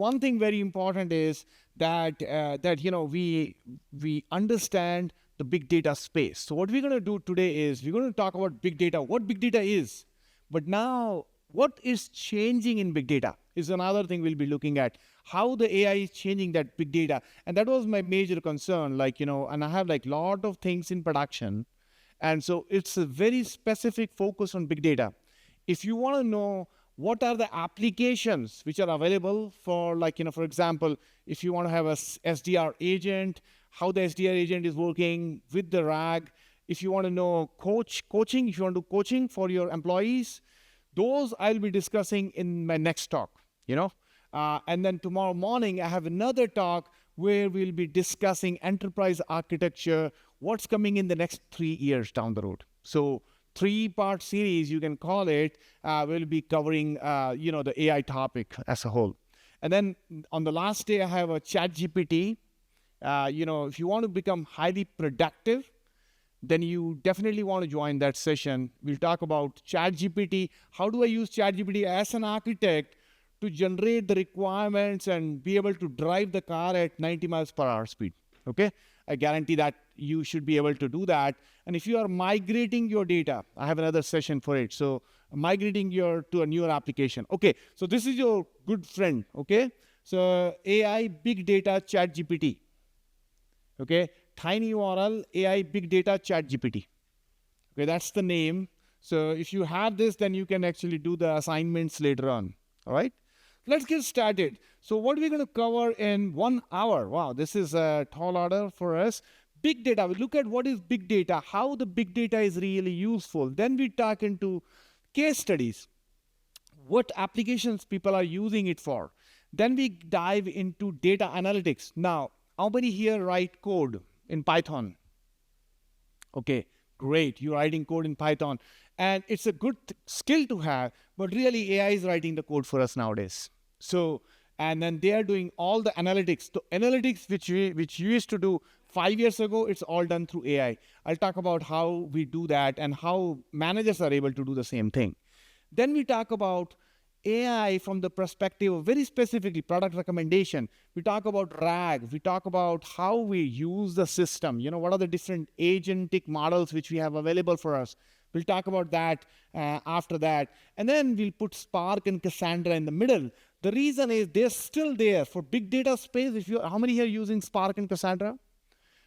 one thing very important is that we understand the big data space. So what we're going to do today is we're going to talk about big data, what big data is, but now what is changing in big data is another thing we'll be looking at, how the AI is changing that big data. And that was my major concern, and I have lot of things in production. And so it's a very specific focus on big data. If you want to know what are the applications which are available for, for example, if you want to have a SDR agent, how the SDR agent is working with the RAG, if you want to know coaching, if you want to do coaching for your employees, those I'll be discussing in my next talk, and then tomorrow morning, I have another talk where we'll be discussing enterprise architecture, what's coming in the next 3 years down the road. So 3-part series, you can call it, will be covering, the AI topic as a whole. And then on the last day, I have a ChatGPT. If you want to become highly productive, then you definitely want to join that session. We'll talk about ChatGPT. How do I use ChatGPT as an architect to generate the requirements and be able to drive the car at 90 miles per hour speed? Okay, I guarantee that you should be able to do that. And if you are migrating your data, I have another session for it. So migrating to a newer application. Okay, so this is your good friend. Okay, so AI, big data, ChatGPT. Okay, tiny URL, AI, big data, ChatGPT. Okay, that's the name. So if you have this, then you can actually do the assignments later on. All right, let's get started. So what we're going to cover in 1 hour. Wow, this is a tall order for us. Big data. We look at what is big data, how the big data is really useful. Then we talk into case studies, what applications people are using it for. Then we dive into data analytics. Now, how many here write code in Python? Okay, great. You're writing code in Python. And it's a good skill to have, but really AI is writing the code for us nowadays. So, and then they are doing all the analytics. The analytics which you used to do 5 years ago, it's all done through AI. I'll talk about how we do that and how managers are able to do the same thing. Then we talk about AI from the perspective of very specifically product recommendation. We talk about RAG. We talk about how we use the system. What are the different agentic models which we have available for us. We'll talk about that after that. And then we'll put Spark and Cassandra in the middle. The reason is they're still there for big data space. How many here are using Spark and Cassandra?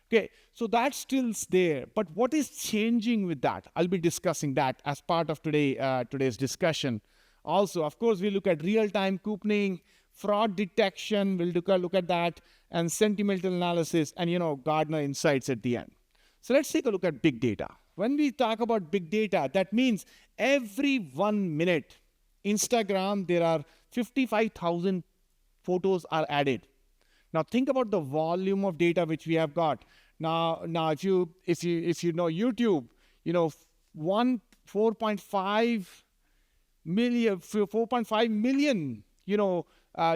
Okay, so that's still there. But what is changing with that? I'll be discussing that as part of today's discussion. Also, of course, we look at real-time couponing, fraud detection. We'll look at that, and sentimental analysis, and Gartner insights at the end. So let's take a look at big data. When we talk about big data, that means every 1 minute, Instagram, there are 55,000 photos are added. Now think about the volume of data which we have got. Now if you know YouTube, 4.5 million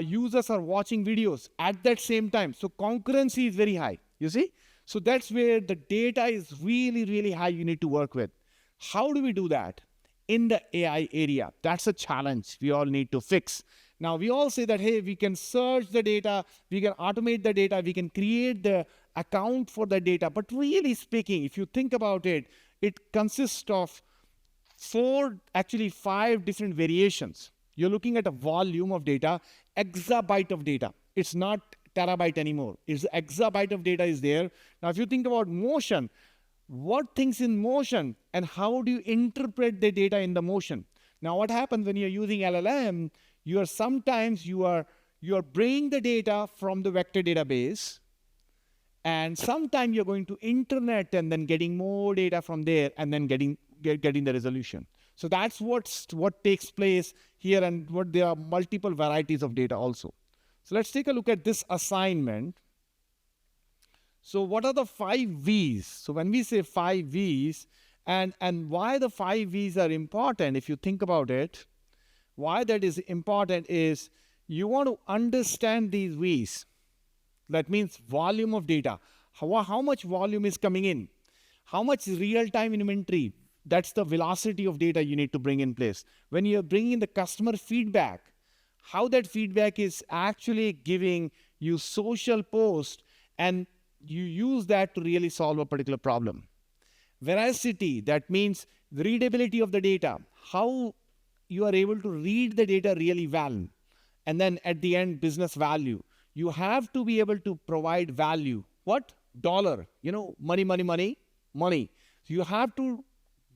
users are watching videos at that same time. So concurrency is very high. You see? So that's where the data is really, really high you need to work with. How do we do that? In the AI area. That's a challenge we all need to fix. Now, we all say that, hey, we can search the data, we can automate the data, we can create the account for the data. But really speaking, if you think about it, it consists of 5 different variations. You're looking at a volume of data, exabyte of data. It's not terabyte anymore. It's exabyte of data is there. Now, if you think about motion, what things in motion and how do you interpret the data in the motion? Now, what happens when you're using LLM? You are bringing the data from the vector database, and sometimes you're going to internet and then getting more data from there and then getting the resolution. So that's what takes place here, and there are multiple varieties of data also. So let's take a look at this assignment. So what are the 5 V's? So when we say 5 V's, and why the 5 V's are important, if you think about it, why that is important is you want to understand these V's. That means volume of data. How much volume is coming in? How much real-time inventory? That's the velocity of data you need to bring in place. When you're bringing in the customer feedback, how that feedback is actually giving you social post, and you use that to really solve a particular problem. Veracity, that means the readability of the data, how you are able to read the data really well. And then at the end, business value. You have to be able to provide value. What? Dollar. Money, money, money, money. So you have to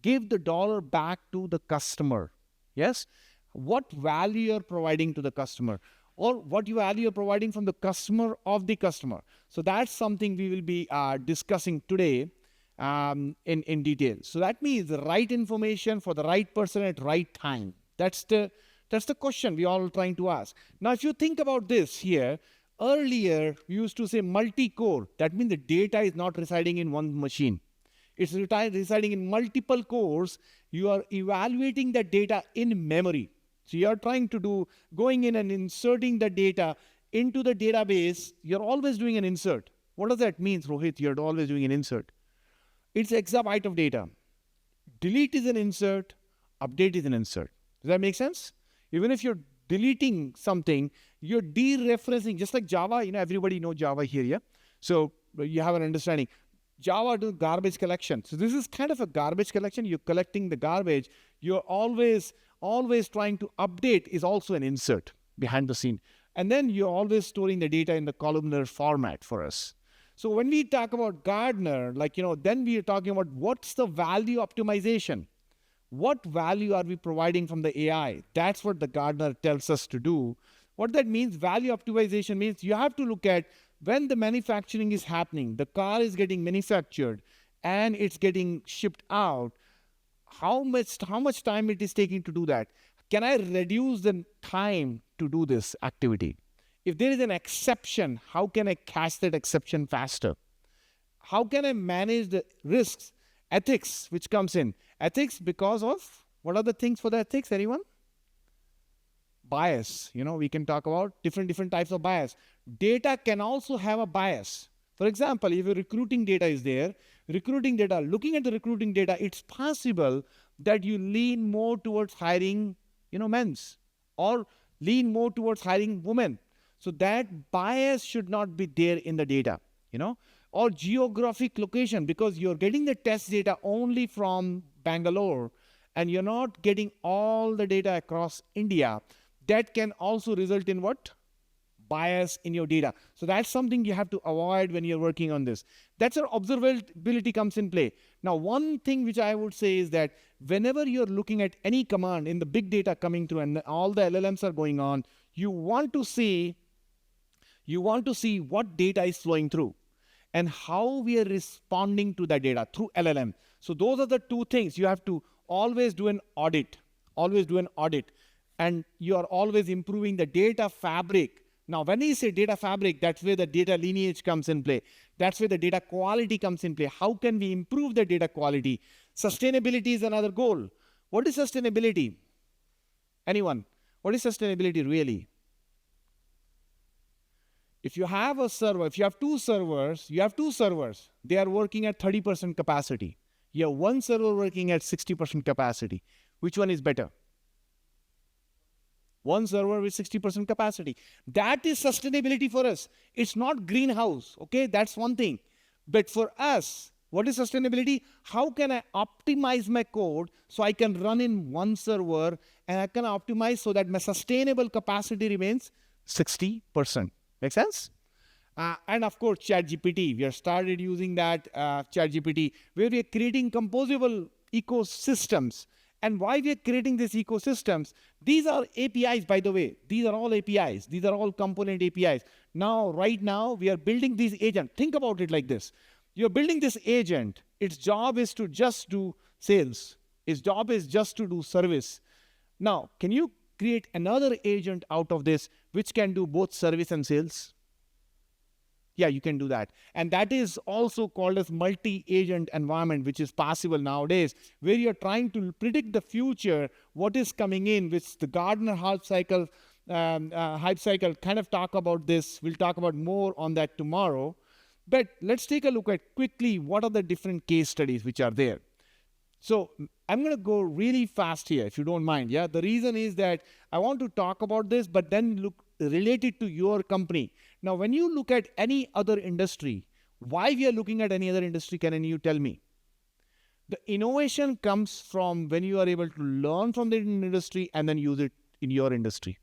give the dollar back to the customer. Yes? What value you're providing to the customer, or what value you're providing from the customer of the customer. So that's something we will be discussing today in detail. So that means the right information for the right person at right time. That's the question we all trying to ask. Now, if you think about this here, earlier we used to say multi-core. That means the data is not residing in one machine. It's residing in multiple cores. You are evaluating that data in memory. So you are trying to going in and inserting the data into the database. You're always doing an insert. What does that mean, Rohit? You're always doing an insert. It's exabyte of data. Delete is an insert. Update is an insert. Does that make sense? Even if you're deleting something, you're dereferencing, just like Java. Everybody knows Java here, yeah? So you have an understanding. Java do garbage collection. So this is kind of a garbage collection. You're collecting the garbage. You're always trying to update is also an insert behind the scene. And then you're always storing the data in the columnar format for us. So when we talk about Gartner, then we are talking about what's the value optimization. What value are we providing from the AI? That's what the Gartner tells us to do. What that means, value optimization means you have to look at when the manufacturing is happening, the car is getting manufactured and it's getting shipped out, how much time it is taking to do that? Can I reduce the time to do this activity? If there is an exception, how can I catch that exception faster? How can I manage the risks? Ethics, which comes in. Ethics because of, what are the things for the ethics, anyone? Bias. We can talk about different types of bias. Data can also have a bias. For example, if your recruiting data is there, looking at the recruiting data, it's possible that you lean more towards hiring, men's, or lean more towards hiring women. So that bias should not be there in the data, or geographic location, because you're getting the test data only from Bangalore and you're not getting all the data across India. That can also result in what? Bias in your data. So that's something you have to avoid when you're working on this. That's where observability comes in play. Now, one thing which I would say is that whenever you're looking at any command in the big data coming through and all the LLMs are going on, you want to see what data is flowing through and how we are responding to that data through LLM. So those are the two things. You have to always do an audit. And you are always improving the data fabric. Now, when you say data fabric, that's where the data lineage comes in play. That's where the data quality comes in play. How can we improve the data quality? Sustainability is another goal. What is sustainability? Anyone? What is sustainability really? If you have a server, if you have two servers, they are working at 30% capacity. You have one server working at 60% capacity. Which one is better? One server with 60% capacity. That is sustainability for us. It's not greenhouse, okay? That's one thing. But for us, what is sustainability? How can I optimize my code so I can run in one server and I can optimize so that my sustainable capacity remains 60%. Make sense? And of course, ChatGPT. We have started using that ChatGPT, where we are creating composable ecosystems. And why we are creating these ecosystems? These are APIs, by the way. These are all APIs. These are all component APIs. Right now, we are building these agents. Think about it like this. You're building this agent. Its job is to just do sales. Its job is just to do service. Now, can you create another agent out of this which can do both service and sales? Yeah, you can do that. And that is also called as multi-agent environment, which is possible nowadays, where you're trying to predict the future, what is coming in, which the Gartner hype cycle kind of talk about this. We'll talk about more on that tomorrow. But let's take a look at quickly what are the different case studies which are there. So I'm going to go really fast here, if you don't mind. Yeah, the reason is that I want to talk about this, but then look related to your company. Now, when you look at any other industry, why we are looking at any other industry, can you tell me? The innovation comes from when you are able to learn from the industry and then use it in your industry.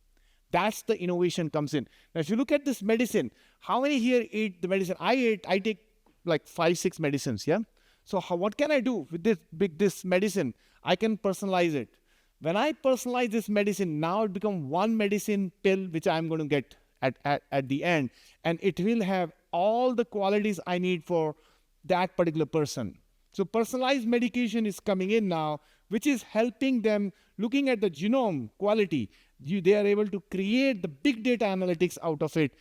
That's the innovation comes in. Now, if you look at this medicine, how many here eat the medicine? I take like 5-6 medicines. Yeah. So what can I do with this medicine? I can personalize it. When I personalize this medicine, now it becomes one medicine pill which I'm going to get at the end, and it will have all the qualities I need for that particular person. So personalized medication is coming in now, which is helping them looking at the genome quality. They are able to create the big data analytics out of it.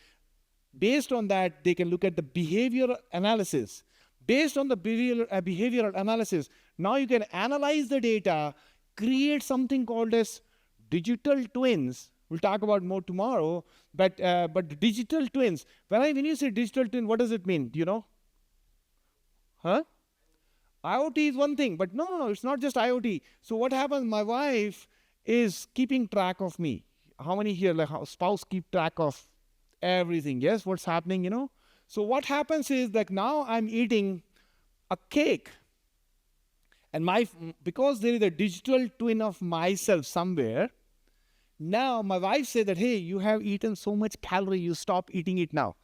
Based on that, they can look at the behavioral analysis. Based on the behavioral analysis, now you can analyze the data, create something called as digital twins. We'll talk about more tomorrow, but digital twins. When you say digital twin, what does it mean? Do you know? Huh? IoT is one thing, but no, it's not just IoT. So what happens? My wife is keeping track of me. How many here, like how spouse keep track of everything? Yes, what's happening, So what happens is that now I'm eating a cake, and because there is a digital twin of myself somewhere, now my wife said that, hey, you have eaten so much calorie, you stop eating it now.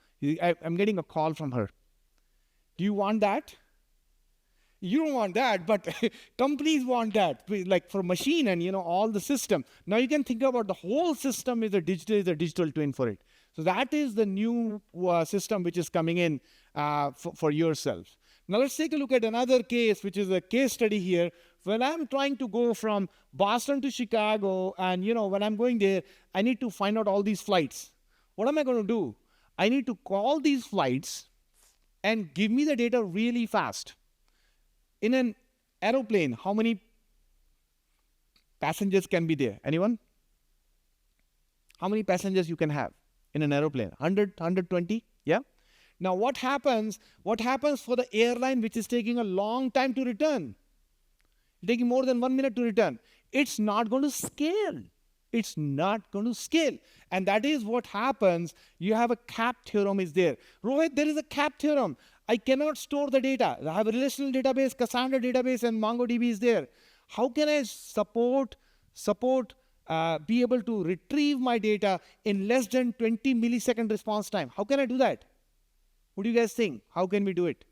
I'm getting a call from her. Do you want that? You don't want that, but companies want that, like for machine and all the system. Now you can think about the whole system is a digital twin for it. So that is the new system which is coming in for yourself. Now let's take a look at another case, which is a case study here. When I'm trying to go from Boston to Chicago, and when I'm going there, I need to find out all these flights. What am I going to do? I need to call these flights and give me the data really fast. In an aeroplane, how many passengers can be there? Anyone? How many passengers you can have in an aeroplane? 100, 120? Yeah? Now what happens for the airline which is taking a long time to return? Taking more than 1 minute to return. It's not going to scale. It's not going to scale. And that is what happens. You have a cap theorem is there. Rohit, there is a cap theorem. I cannot store the data. I have a relational database, Cassandra database, and MongoDB is there. How can I be able to retrieve my data in less than 20 millisecond response time? How can I do that? What do you guys think? How can we do it?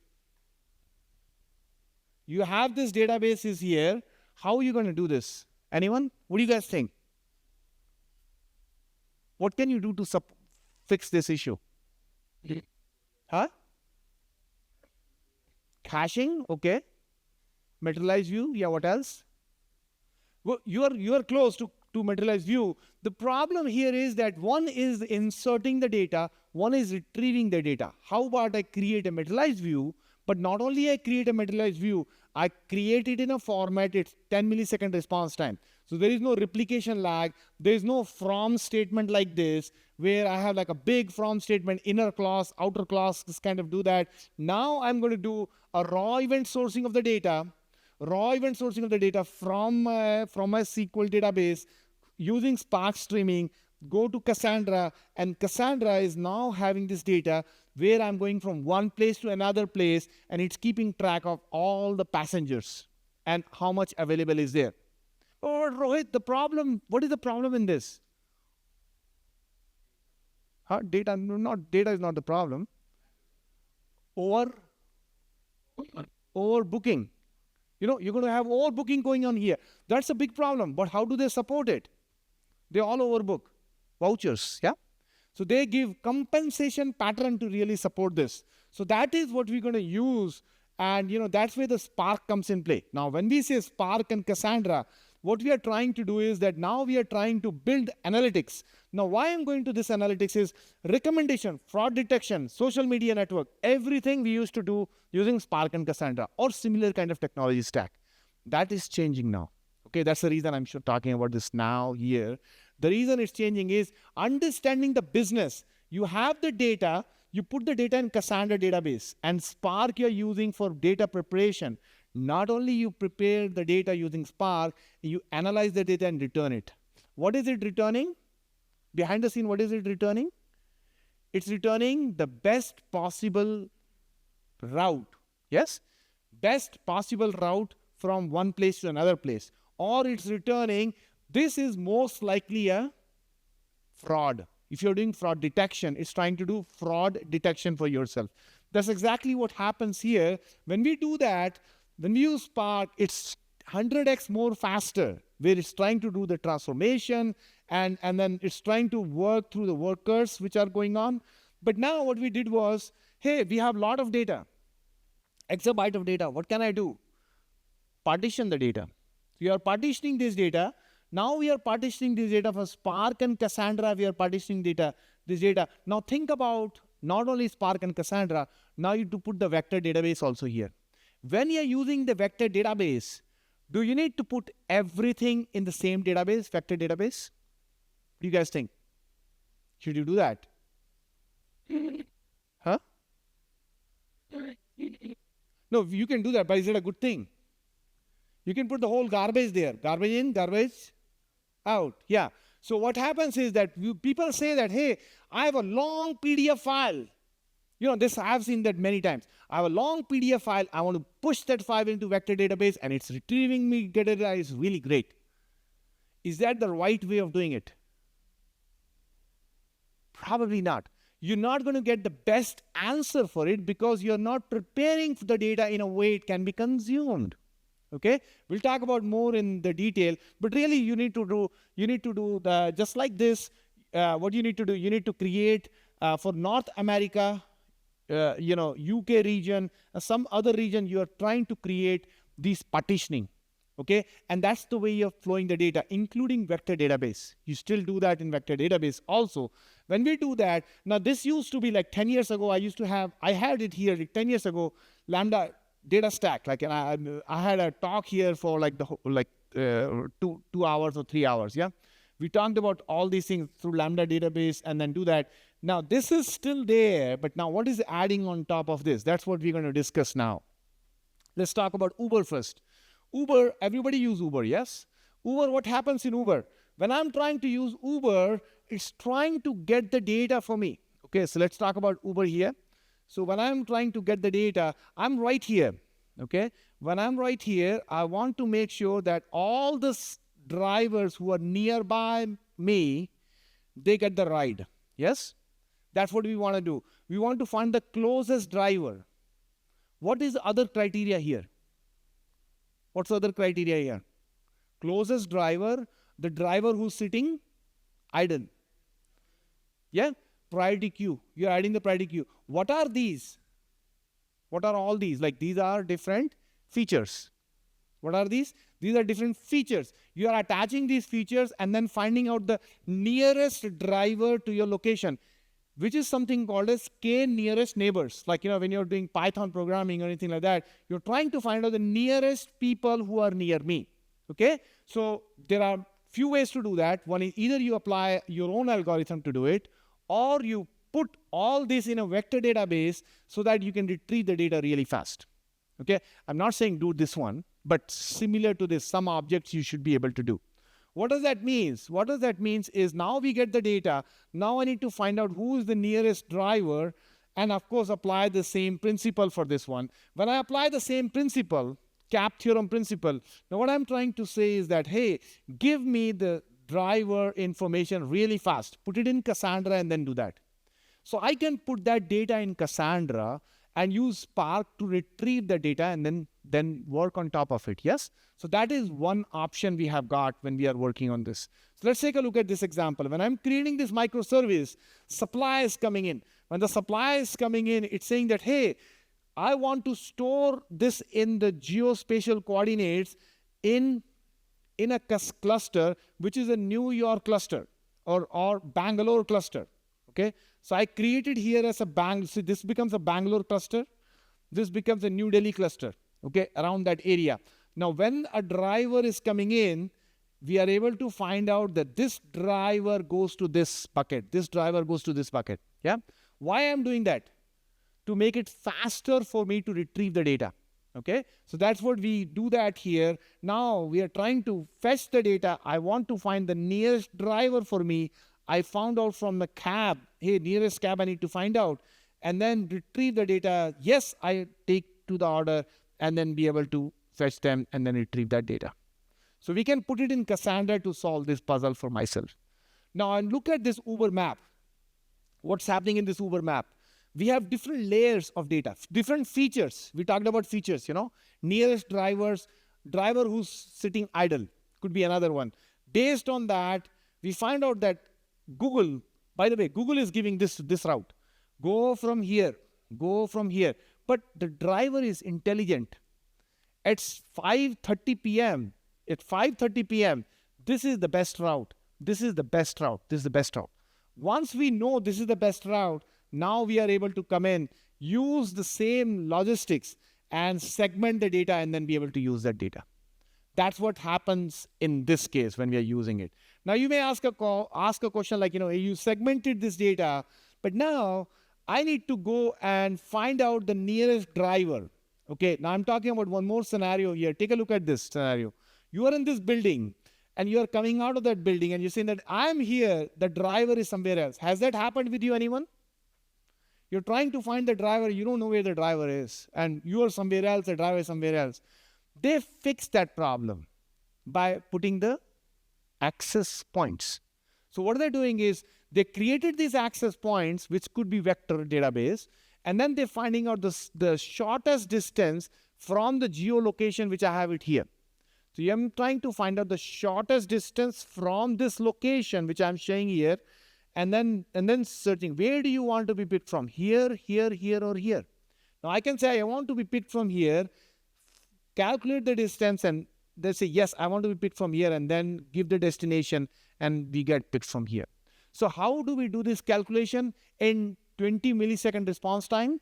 You have this database is here. How are you going to do this? Anyone? What do you guys think? What can you do to fix this issue? Huh? Caching, okay. Materialized view, yeah, what else? Well, you are close to materialized view. The problem here is that one is inserting the data, one is retrieving the data. How about I create a materialized view, but not only I create a materialized view, I create it in a format, it's 10 millisecond response time. So there is no replication lag, there is no from statement like this, where I have like a big from statement, inner clause, outer clause, just kind of do that. Now I'm going to do a raw event sourcing of the data, from a SQL database using Spark streaming, go to Cassandra, and Cassandra is now having this data where I'm going from one place to another place, and it's keeping track of all the passengers and how much available is there. Oh, Rohit, what is the problem in this? Data is not the problem. Overbooking. You're going to have overbooking going on here. That's a big problem. But how do they support it? They all overbook. Vouchers, yeah? So they give compensation pattern to really support this. So that is what we're going to use. And that's where the Spark comes in play. Now, when we say Spark and Cassandra, what we are trying to do is that now we are trying to build analytics. Now, why I'm going to this analytics is recommendation, fraud detection, social media network, everything we used to do using Spark and Cassandra or similar kind of technology stack. That is changing now. Okay, that's the reason I'm talking about this now here. The reason it's changing is understanding the business. You have the data, you put the data in Cassandra database, and Spark you're using for data preparation. Not only you prepare the data using Spark, you analyze the data and return it. What is it returning? Behind the scene, what is it returning? It's returning the best possible route. Yes? Best possible route from one place to another place. Or it's returning, this is most likely a fraud. If you're doing fraud detection, it's trying to do fraud detection for yourself. That's exactly what happens here. When we do that, when we use Spark, it's 100x more faster, where it's trying to do the transformation and then it's trying to work through the workers which are going on. But now what we did was, hey, we have a lot of data, exabyte of data. What can I do? Partition the data. We are partitioning this data. Now we are partitioning this data for Spark and Cassandra. We are partitioning this data. Now think about not only Spark and Cassandra, now you have to put the vector database also here. When you are using the vector database, do you need to put everything in the same database, vector database? What do you guys think? Should you do that? Huh? No, you can do that, but is it a good thing? You can put the whole garbage there. Garbage in, garbage out. Yeah. So what happens is that people say that, hey, I have a long PDF file. You know, this I've seen that many times. I have a long PDF file. I want to push that file into vector database and it's retrieving me data is really great. Is that the right way of doing it? Probably not. You're not going to get the best answer for it because you're not preparing for the data in a way it can be consumed. Okay, we'll talk about more in the detail, but really you need to do the, just like this. What you need to do, you need to create for North America, UK region, some other region, you are trying to create this partitioning. Okay, and that's the way you're flowing the data, including vector database. You still do that in vector database also. When we do that, now this used to be like 10 years ago, I had it here like 10 years ago, Lambda data stack. Like, and I had a talk here for like 2 hours or 3 hours. Yeah, we talked about all these things through Lambda database and then do that. Now this is still there, but now what is adding on top of this? That's what we're going to discuss now. Let's talk about Uber first. Uber, everybody use Uber, yes? Uber, what happens in Uber? When I'm trying to use Uber, it's trying to get the data for me. Okay, so let's talk about Uber here. So when I'm trying to get the data, I'm right here. Okay, when I'm right here, I want to make sure that all the drivers who are nearby me, they get the ride. Yes, that's what we want to do. We want to find the closest driver. What is the other criteria here? What's the other criteria here? Closest driver, the driver who's sitting idle. Yeah, priority queue. You're adding the priority queue. What are these? What are all these? Like, these are different features. What are these? These are different features. You are attaching these features and then finding out the nearest driver to your location, which is something called as k nearest neighbors. Like, when you're doing Python programming or anything like that, you're trying to find out the nearest people who are near me. Okay? So there are few ways to do that. One is either you apply your own algorithm to do it, or you put all this in a vector database so that you can retrieve the data really fast. Okay? I'm not saying do this one, but similar to this, some objects you should be able to do. What does that mean? What does that mean is now we get the data. Now I need to find out who is the nearest driver and of course apply the same principle for this one. When I apply the same principle, CAP theorem principle, now what I'm trying to say is that, hey, give me the driver information really fast. Put it in Cassandra and then do that. So I can put that data in Cassandra and use Spark to retrieve the data and then work on top of it. Yes? So that is one option we have got when we are working on this. So let's take a look at this example. When I'm creating this microservice, supply is coming in. When the supply is coming in, it's saying that, hey, I want to store this in the geospatial coordinates in a cluster, which is a New York cluster or Bangalore cluster. Okay, so I created here as a Bangalore. So this becomes a Bangalore cluster. This becomes a New Delhi cluster. Okay, around that area. Now, when a driver is coming in, we are able to find out that this driver goes to this bucket. This driver goes to this bucket. Yeah. Why I'm doing that? To make it faster for me to retrieve the data. Okay, so that's what we do that here. Now we are trying to fetch the data. I want to find the nearest driver for me. I found out from the cab, hey, nearest cab I need to find out, and then retrieve the data. Yes, I take to the order and then be able to fetch them and then retrieve that data. So we can put it in Cassandra to solve this puzzle for myself. Now I look at this Uber map. What's happening in this Uber map? We have different layers of data, different features. We talked about features, nearest drivers, driver who's sitting idle could be another one. Based on that, we find out that Google, by the way, Google is giving this route. Go from here, but the driver is intelligent. At 5:30 p.m., this is the best route. This is the best route. This is the best route. Once we know this is the best route, now we are able to come in, use the same logistics and segment the data and then be able to use that data. That's what happens in this case when we are using it. Now you may ask a question like, you segmented this data, but now I need to go and find out the nearest driver. Okay, now I'm talking about one more scenario here. Take a look at this scenario. You are in this building and you are coming out of that building and you're saying that I'm here, the driver is somewhere else. Has that happened with you, anyone? You're trying to find the driver, you don't know where the driver is, and you are somewhere else, the driver is somewhere else. They fixed that problem by putting the access points. So what they're doing is they created these access points, which could be vector database, and then they're finding out the shortest distance from the geolocation, which I have it here. So I'm trying to find out the shortest distance from this location, which I'm showing here, and then searching, where do you want to be picked from? Here, here, here, or here? Now I can say I want to be picked from here, calculate the distance, and they say, yes, I want to be picked from here, and then give the destination, and we get picked from here. So how do we do this calculation? In 20 millisecond response time,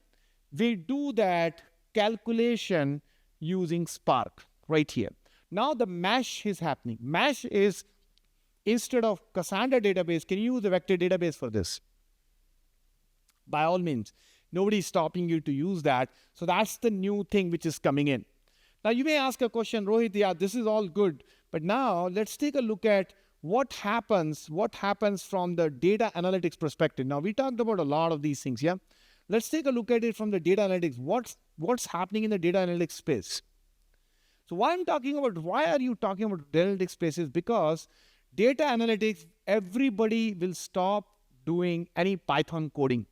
we do that calculation using Spark right here. Now the mesh is happening. Mesh is, instead of Cassandra database, can you use a vector database for this? By all means, nobody is stopping you to use that. So that's the new thing which is coming in. Now you may ask a question, Rohit, yeah, this is all good, but now let's take a look at what happens from the data analytics perspective. Now we talked about a lot of these things, yeah? Let's take a look at it from the data analytics. What's happening in the data analytics space? So why are you talking about data analytics spaces? Because data analytics, everybody will stop doing any Python coding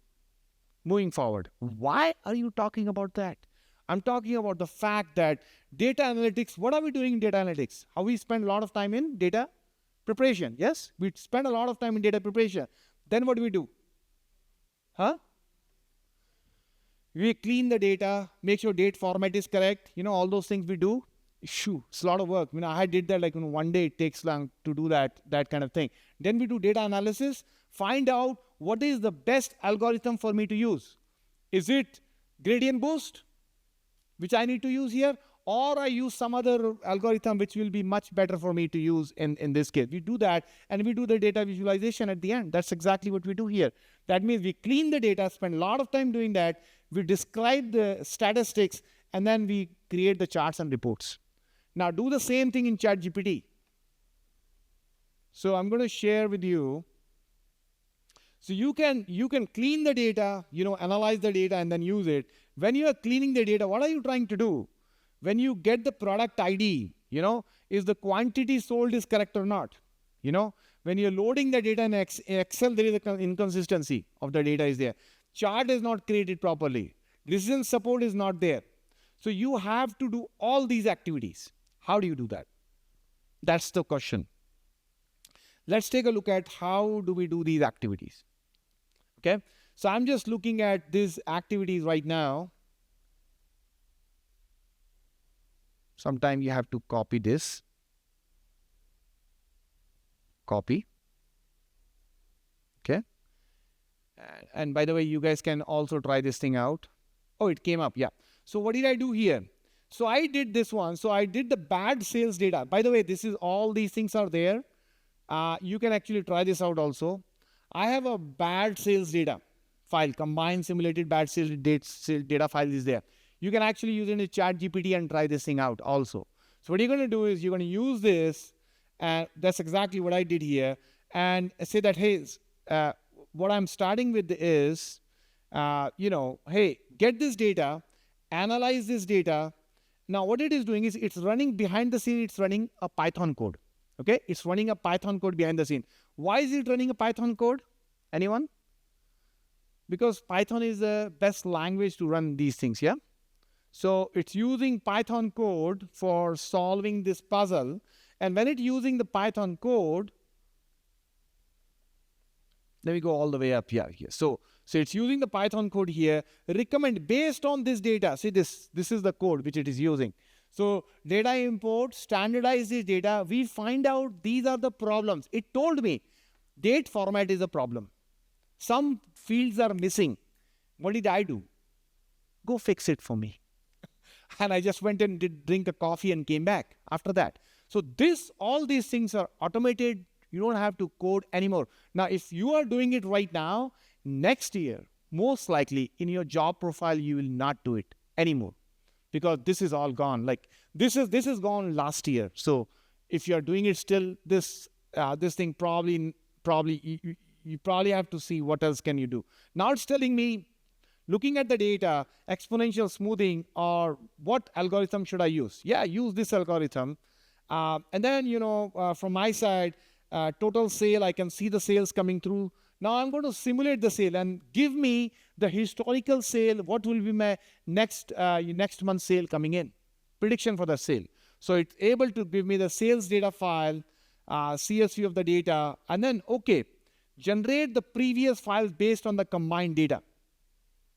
moving forward. Why are you talking about that? I'm talking about the fact that data analytics, what are we doing in data analytics? How we spend a lot of time in data preparation. Yes, we spend a lot of time in data preparation. Then what do we do? We clean the data, make sure date format is correct. All those things we do. Shoo, it's a lot of work. I did that like one day. It takes long to do that kind of thing. Then we do data analysis, find out what is the best algorithm for me to use. Is it gradient boost, which I need to use here, or I use some other algorithm which will be much better for me to use in this case. We do that, and we do the data visualization at the end. That's exactly what we do here. That means we clean the data, spend a lot of time doing that, we describe the statistics, and then we create the charts and reports. Now do the same thing in ChatGPT. So I'm going to share with you. So you can clean the data, analyze the data and then use it. When you are cleaning the data, what are you trying to do? When you get the product ID, is the quantity sold is correct or not? When you're loading the data in Excel, there is an inconsistency of the data is there. Chart is not created properly. Decision support is not there. So you have to do all these activities. How do you do that? That's the question. Let's take a look at how do we do these activities. Okay, so I'm just looking at these activities right now. Sometimes you have to copy this. Copy. Okay. And by the way, you guys can also try this thing out. Oh, it came up. Yeah. So what did I do here? So I did this one. So I did the bad sales data. By the way, all these things are there. You can actually try this out also. I have a bad sales data file, combined simulated bad sales data file is there. You can actually use it in ChatGPT and try this thing out also. So what you're going to do is you're going to use this, and that's exactly what I did here, and say that, hey, what I'm starting with is, hey, get this data, analyze this data. Now what it is doing is it's running behind the scene, it's running a Python code. Okay, it's running a Python code behind the scene. Why is it running a Python code? Anyone? Because Python is the best language to run these things, yeah? So it's using Python code for solving this puzzle. And when it's using the Python code, let me go all the way up here. So it's using the Python code here, recommend based on this data. See this is the code which it is using. So data import, standardize this data. We find out these are the problems. It told me date format is a problem. Some fields are missing. What did I do? Go fix it for me. And I just went and did drink a coffee and came back after that. So all these things are automated. You don't have to code anymore. Now, if you are doing it right now, next year, most likely in your job profile, you will not do it anymore, because this is all gone. Like this is gone last year. So if you are doing it still, this thing probably you probably have to see what else can you do. Now it's telling me, looking at the data, exponential smoothing, or what algorithm should I use? Yeah, use this algorithm. And then, from my side, total sale, I can see the sales coming through. Now I'm going to simulate the sale and give me the historical sale. What will be my next month's sale coming in? Prediction for the sale. So it's able to give me the sales data file, CSV of the data, and then, okay, generate the previous files based on the combined data.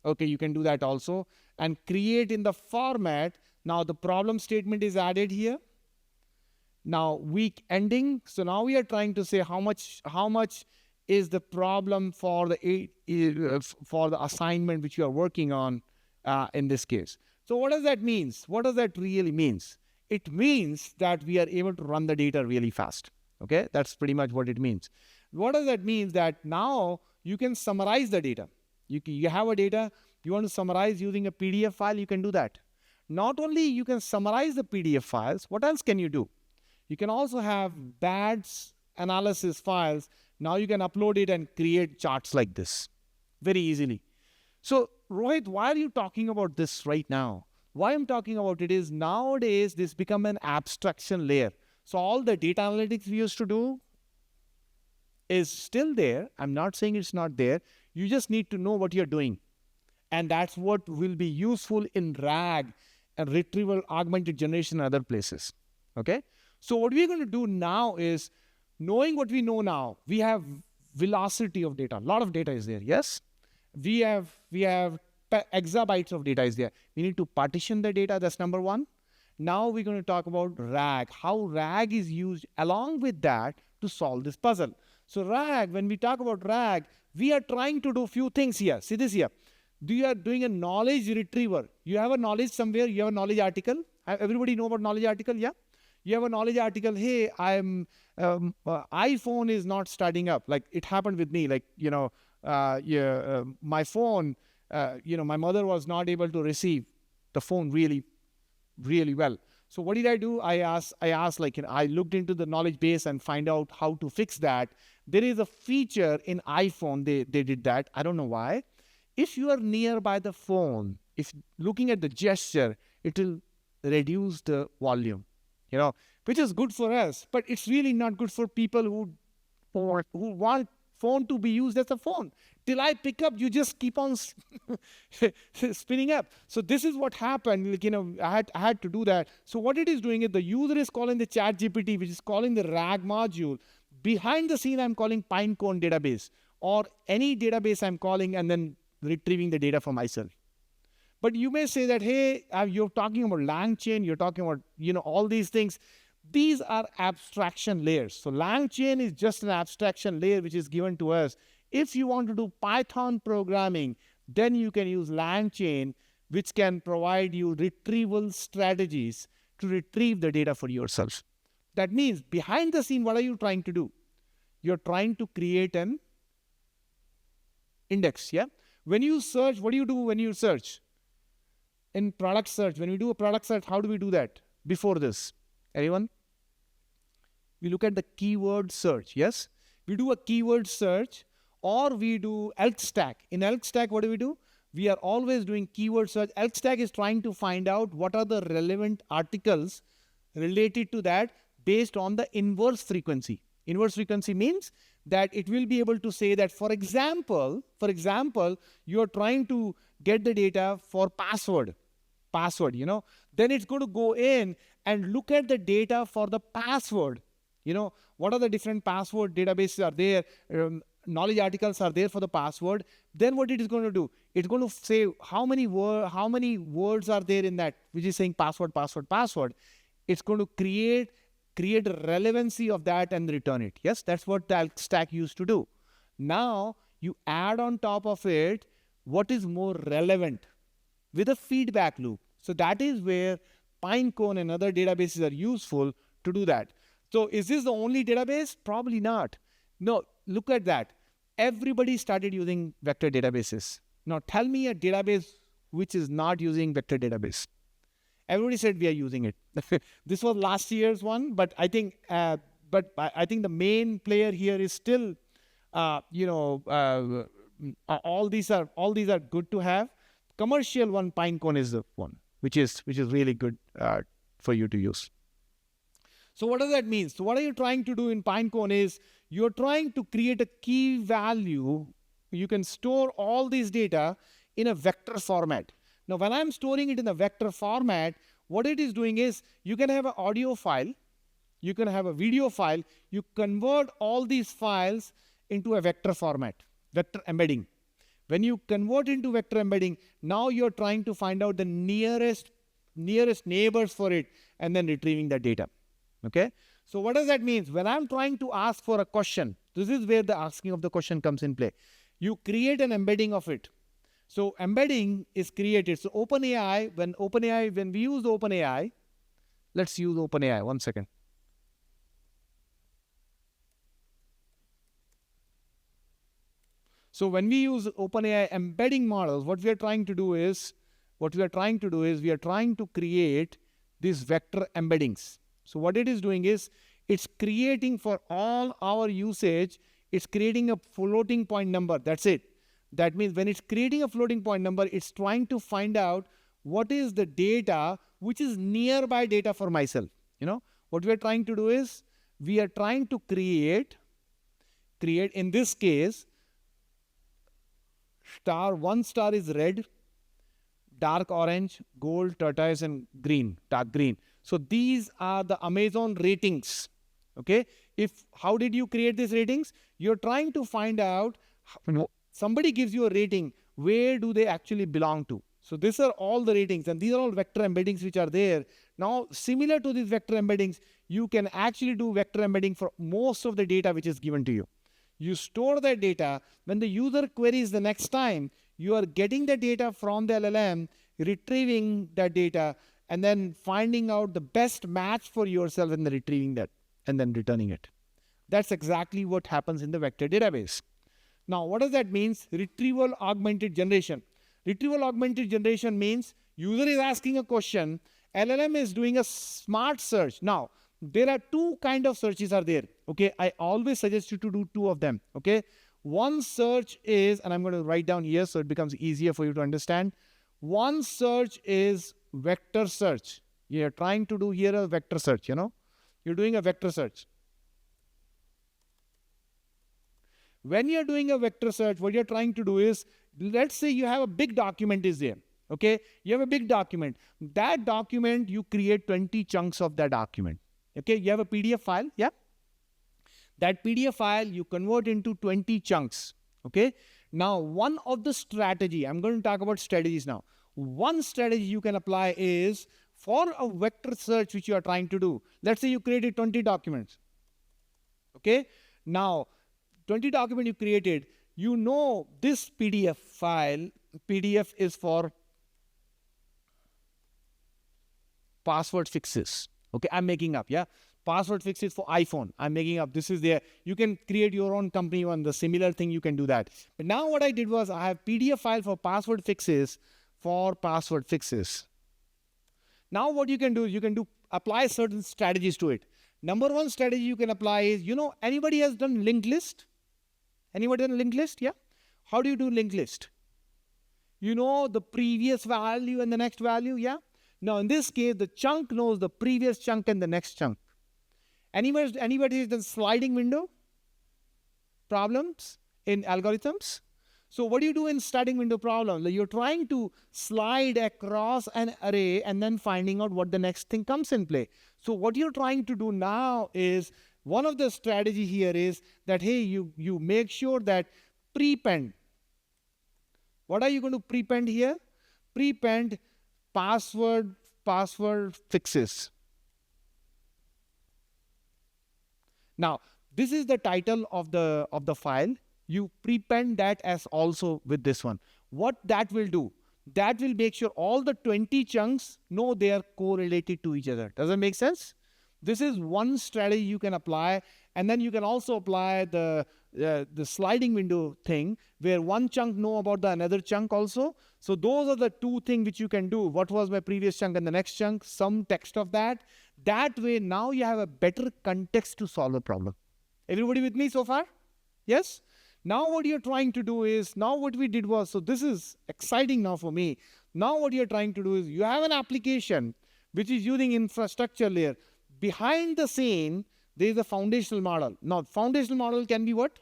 Okay, you can do that also, and create in the format. Now the problem statement is added here. Now week ending. So now we are trying to say how much is the problem for the assignment which you are working on in this case. So what does that mean? What does that really means? It means that we are able to run the data really fast. Okay, that's pretty much what it means. What does that mean? That now you can summarize the data. You have a data, you want to summarize using a PDF file, you can do that. Not only you can summarize the PDF files, what else can you do? You can also have BADS analysis files. Now you can upload it and create charts like this very easily. So Rohit, why are you talking about this right now? Why I'm talking about it is nowadays this become an abstraction layer. So all the data analytics we used to do is still there. I'm not saying it's not there. You just need to know what you're doing. And that's what will be useful in RAG and retrieval augmented generation and other places. Okay. So what we're going to do now is, knowing what we know now, we have velocity of data. A lot of data is there. Yes. We have exabytes of data is there. We need to partition the data. That's number one. Now we're going to talk about RAG, how RAG is used along with that to solve this puzzle. So RAG, when we talk about RAG, we are trying to do a few things here. See this here. You are doing a knowledge retriever. You have a knowledge somewhere. You have a knowledge article. Everybody know about knowledge article? Yeah. You have a knowledge article. Hey, iPhone is not starting up. Like it happened with me. Like, my phone, my mother was not able to receive the phone really well. So what did I do? I asked, I looked into the knowledge base and find out how to fix that. There is a feature in iPhone, they did that. I don't know why. If you are nearby the phone, if looking at the gesture, it will reduce the volume, which is good for us, but it's really not good for people who want phone to be used as a phone. Till I pick up, you just keep on spinning up. So this is what happened. I had to do that. So what it is doing is the user is calling the ChatGPT, which is calling the RAG module. Behind the scene, I'm calling Pinecone database or any database I'm calling and then retrieving the data for myself. But you may say that, hey, you're talking about LangChain, you're talking about, all these things. These are abstraction layers. So LangChain is just an abstraction layer which is given to us. If you want to do Python programming, then you can use LangChain, which can provide you retrieval strategies to retrieve the data for yourself. That means behind the scene, what are you trying to do? You're trying to create an index. Yeah. When you search, what do you do when you search? in product search, when we do a product search, how do we do that before this? Anyone? We look at the keyword search. Yes, we do a keyword search, or we do elk stack. In elk stack, what do? We are always doing keyword search. Elk stack is trying to find out what are the relevant articles related to that based on the inverse frequency. Inverse frequency means that it will be able to say that, for example, you are trying to get the data for password, then it's going to go in and look at the data for the password. What are the different password databases are there, knowledge articles are there for the password. Then what it is going to do, it's going to say how many words are there in that, which is saying password. It's going to create a relevancy of that and return it. Yes, that's what the elk stack used to do. Now you add on top of it what is more relevant with a feedback loop. So that is where Pinecone and other databases are useful to do that. So is this the only database? Probably not. No, look at that. Everybody started using vector databases. Now tell me a database which is not using vector database. Everybody said we are using it. This was last year's one, but I think the main player here is still, all these are good to have. Commercial one, Pinecone is the one which is really good for you to use. So what does that mean? So what are you trying to do in Pinecone is you're trying to create a key value. You can store all these data in a vector format. Now, when I'm storing it in a vector format, what it is doing is you can have an audio file, you can have a video file, you convert all these files into a vector format, vector embedding. When you convert into vector embedding, now you're trying to find out the nearest neighbors for it and then retrieving that data. Okay. So what does that mean? When I'm trying to ask for a question, this is where the asking of the question comes in play. You create an embedding of it. So embedding is created. So OpenAI, when we use OpenAI, let's use OpenAI. 1 second. So when we use OpenAI embedding models, what we are trying to do is we are trying to create these vector embeddings. So what it is doing is it's creating for all our usage, it's creating a floating point number. That's it. That means when it's creating a floating point number, it's trying to find out what is the data which is nearby data for myself. What we are trying to do is we are trying to create in this case, one star is red, dark orange, gold, turquoise, and green, dark green. So these are the Amazon ratings. Okay. How did you create these ratings? You're trying to find out, somebody gives you a rating, where do they actually belong to? So these are all the ratings, and these are all vector embeddings which are there. Now, similar to these vector embeddings, you can actually do vector embedding for most of the data which is given to you. You store that data. When the user queries the next time, you are getting the data from the LLM, retrieving that data, and then finding out the best match for yourself and then retrieving that and then returning it. That's exactly what happens in the vector database. Now, what does that mean? Retrieval augmented generation. Retrieval augmented generation means user is asking a question, LLM is doing a smart search. Now, there are two kind of searches are there. Okay, I always suggest you to do two of them. Okay, one search is, and I'm going to write down here so it becomes easier for you to understand. One search is vector search. You're trying to do here a vector search, you're doing a vector search. When you're doing a vector search, what you're trying to do is, let's say you have a big document is there. Okay, you have a big document. That document, you create 20 chunks of that document. Okay, you have a PDF file, yeah? That PDF file you convert into 20 chunks. Okay, now one of the strategy, I'm going to talk about strategies now. One strategy you can apply is for a vector search which you are trying to do. Let's say you created 20 documents. Okay, now 20 document you created, this PDF file, PDF is for password fixes. Okay, I'm making up, yeah. Password fixes for iPhone. I'm making up. This is there. You can create your own company on the similar thing. You can do that. But now what I did was I have PDF file for password fixes Now what you can do is apply certain strategies to it. Number one strategy you can apply is, anybody has done linked list? Anybody done linked list? Yeah. How do you do linked list? The previous value and the next value, yeah? Now in this case, the chunk knows the previous chunk and the next chunk. Anybody has done sliding window problems in algorithms? So what do you do in sliding window problem? You're trying to slide across an array and then finding out what the next thing comes in play. So what you're trying to do now is, one of the strategy here is that, hey, you make sure that prepend. What are you going to prepend here? Prepend password fixes. Now, this is the title of the file. You prepend that as also with this one. What that will do? That will make sure all the 20 chunks know they are correlated to each other. Does that make sense? This is one strategy you can apply, and then you can also apply the sliding window thing, where one chunk know about the another chunk also. So those are the two things which you can do. What was my previous chunk and the next chunk? Some text of that. That way, now you have a better context to solve a problem. Everybody with me so far? Yes? Now what you're trying to do is, now what we did was, so this is exciting now for me. Now what you're trying to do is, you have an application which is using infrastructure layer. Behind the scene, there is a foundational model. Now, foundational model can be what?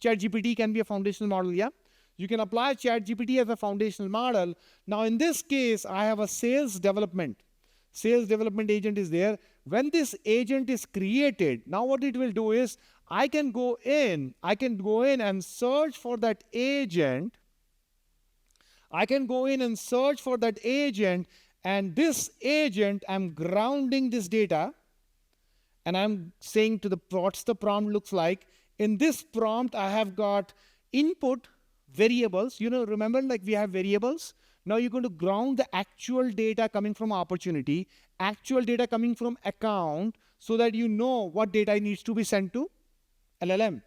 ChatGPT can be a foundational model, yeah? You can apply ChatGPT as a foundational model. Now, in this case, I have a sales development. Sales development agent is there. When this agent is created, now what it will do is, I can go in and search for that agent. I can go in and search for that agent, and this agent, I'm grounding this data, and I'm saying to what's the prompt looks like. In this prompt, I have got input variables. Remember, like we have variables. Now you're going to ground the actual data coming from opportunity, actual data coming from account, so that you know what data needs to be sent to LLM.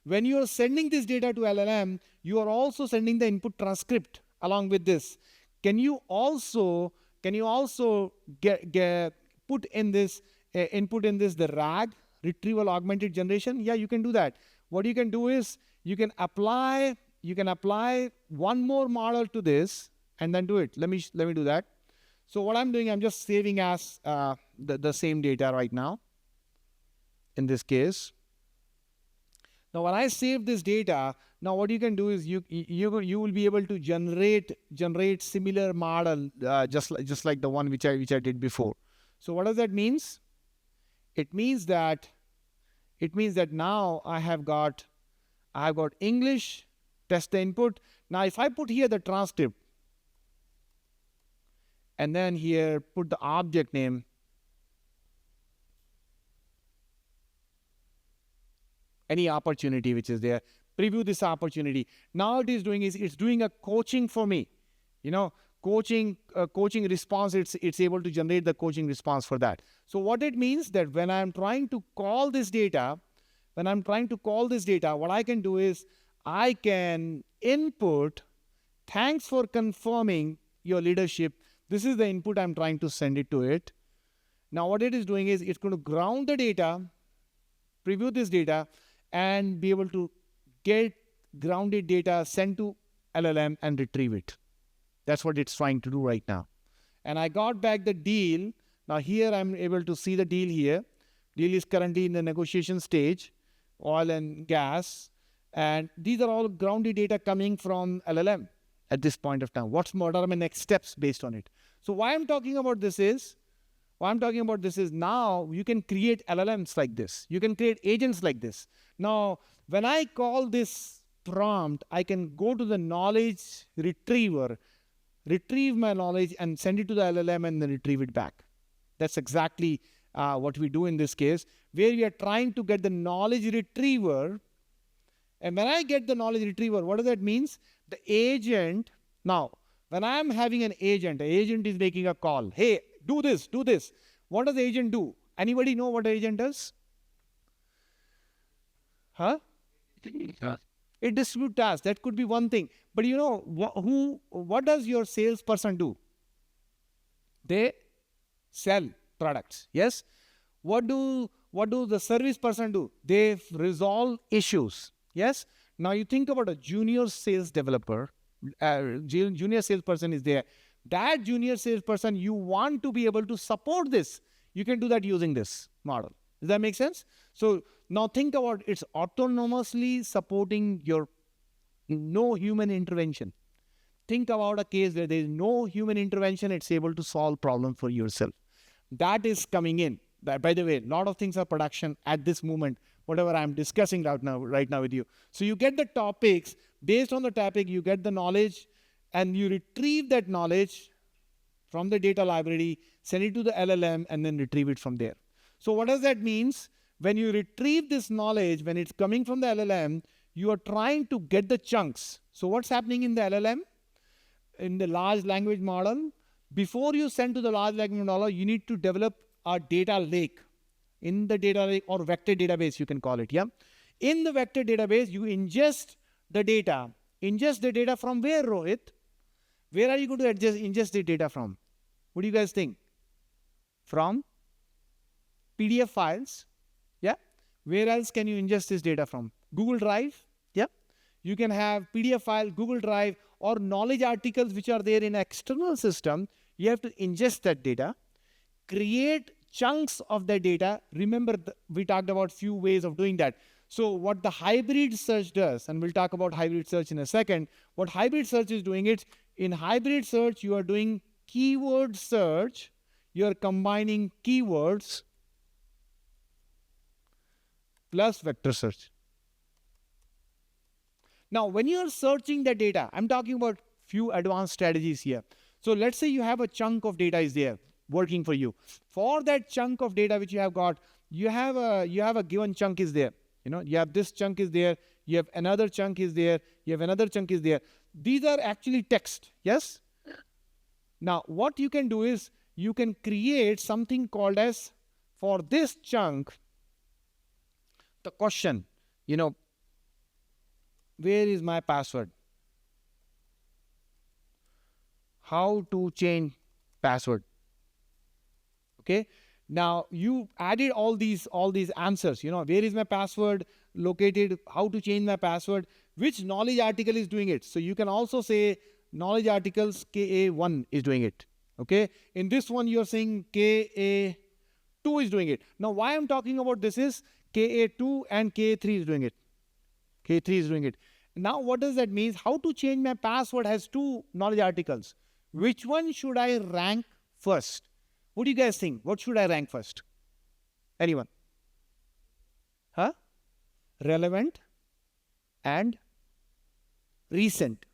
When you are sending this data to LLM, you are also sending the input transcript along with this. Can you also put in this input in this the RAG, retrieval augmented generation? Yeah, you can do that. What you can do is, you can apply one more model to this and then do it. Let me do that. So what I'm doing, I'm just saving as the same data right now in this case. Now when I save this data, now what you can do is, you will be able to generate similar model just like the one which I did before. So what does that means? It means that now I have got English, test the input. Now if I put here the transcript, and then here put the object name, any opportunity which is there, preview this opportunity. Now it is doing it's doing a coaching for me. Coaching response, it's able to generate the coaching response for that. So what it means, that when I'm trying to call this data, what I can do is, I can input, thanks for confirming your leadership. This is the input I'm trying to send it to it. Now what it is doing is, it's going to ground the data, preview this data, and be able to get grounded data sent to LLM and retrieve it. That's what it's trying to do right now. And I got back the deal. Now here I'm able to see the deal here. Deal is currently in the negotiation stage, oil and gas. And these are all grounded data coming from LLM at this point of time. What are my next steps based on it? So why I'm talking about this is, now you can create LLMs like this. You can create agents like this. Now, when I call this prompt, I can go to the knowledge retriever, retrieve my knowledge and send it to the LLM and then retrieve it back. That's exactly what we do in this case, where we are trying to get the knowledge retriever. And when I get the knowledge retriever, what does that mean? The agent, now, when I'm having an agent, the agent is making a call. Hey, do this, do this. What does the agent do? Anybody know what the agent does? Huh? It distributes tasks. That could be one thing. But what does your salesperson do? They sell products. Yes. What do the service person do? They resolve issues. Yes. Now you think about a junior sales developer, junior salesperson is there. That junior salesperson, you want to be able to support this. You can do that using this model. Does that make sense? So now think about it's autonomously supporting your no human intervention. Think about a case where there is no human intervention. It's able to solve problem for yourself. That is coming in. By the way, a lot of things are production at this moment, whatever I'm discussing right now with you. So you get the topics, based on the topic, you get the knowledge, and you retrieve that knowledge from the data library, send it to the LLM, and then retrieve it from there. So what does that mean? When you retrieve this knowledge, when it's coming from the LLM, you are trying to get the chunks. So what's happening in the LLM? In the large language model, before you send to the large language model, you need to develop a data lake. In the data lake or vector database, you can call it. Yeah. In the vector database, you ingest the data. Ingest the data from where, Rohit? Where are you going to ingest the data from? What do you guys think? From PDF files. Yeah. Where else can you ingest this data from? Google Drive. Yeah. You can have PDF file, Google Drive, or knowledge articles which are there in an external system. You have to ingest that data, create chunks of the data. Remember, we talked about few ways of doing that. So what the hybrid search does, and we'll talk about hybrid search in a second, what hybrid search is doing is, in hybrid search, you are doing keyword search. You are combining keywords plus vector search. Now, when you are searching the data, I'm talking about few advanced strategies here. So let's say you have a chunk of data is there working for you. For that chunk of data which you have got, you have a given chunk is there. You know, you have this chunk is there. You have another chunk is there. You have another chunk is there. These are actually text. Yes. Now, what you can do is you can create something called as, for this chunk, the question, you know, where is my password? How to change password? Okay. Now you added all these answers. You know, where is my password located? How to change my password? Which knowledge article is doing it? So you can also say knowledge articles KA1 is doing it. Okay. In this one, you're saying KA2 is doing it. Now, why I'm talking about this is KA2 and KA3 is doing it. K3 is doing it. Now, what does that mean? How to change my password has two knowledge articles. Which one should I rank first? What do you guys think? What should I rank first? Anyone? Huh? Relevant and recent.